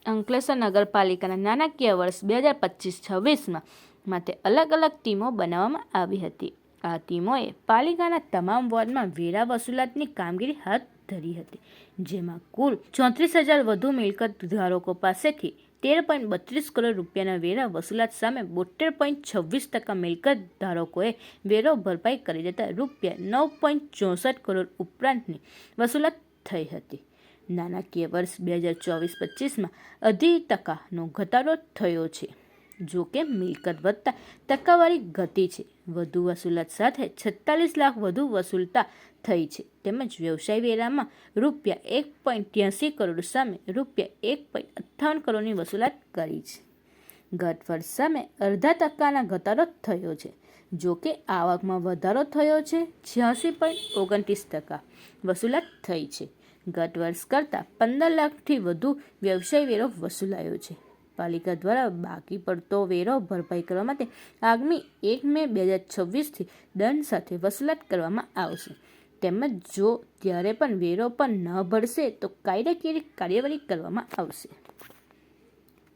અંકલેશ્વર નગરપાલિકાના નાણાકીય વર્ષ 2025-26 માટે અલગ અલગ ટીમો બનાવવામાં આવી હતી. આ ટીમોએ પાલિકાના તમામ વોર્ડમાં વેરા વસૂલાતની કામગીરી હાથ ધરી હતી, જેમાં કુલ 34,000 વધુ મિલકત ધારકો પાસેથી 13.32 કરોડ રૂપિયાના વેરા વસૂલાત સામે 72.26% મિલકત ધારકોએ વેરો ભરપાઈ કરી દેતા રૂપિયા 9.64 કરોડ ઉપરાંતની વસૂલાત થઈ હતી. નાણાકીય વર્ષ 2024-25 %નો ઘટાડો થયો છે. જો કે મિલકત વધતા ટકાવારી ઘટી છે. વધુ વસૂલાત સાથે 46 લાખ વધુ વસૂલતા થઈ છે. તેમજ વ્યવસાય વેરામાં રૂપિયા 1.83 કરોડ સામે રૂપિયા 1.58 કરોડની વસૂલાત કરી છે. ગત વર્ષ સામે 0.5% ઘટાડો થયો છે. જો કે આવકમાં વધારો થયો છે. 86.29% વસૂલાત થઈ છે. ગત વર્ષ કરતાં 15 લાખથી વધુ વ્યવસાય વેરો વસૂલાયો છે. પાલિકા દ્વારા બાકી પડતો વેરો ભરપાઈ કરવા માટે આગામી 1 મે 2026થી દંડ સાથે વસૂલાત કરવામાં આવશે. તેમજ જો ત્યારે પણ વેરો પણ ન ભરશે તો કાયદાકીય કાર્યવાહી કરવામાં આવશે.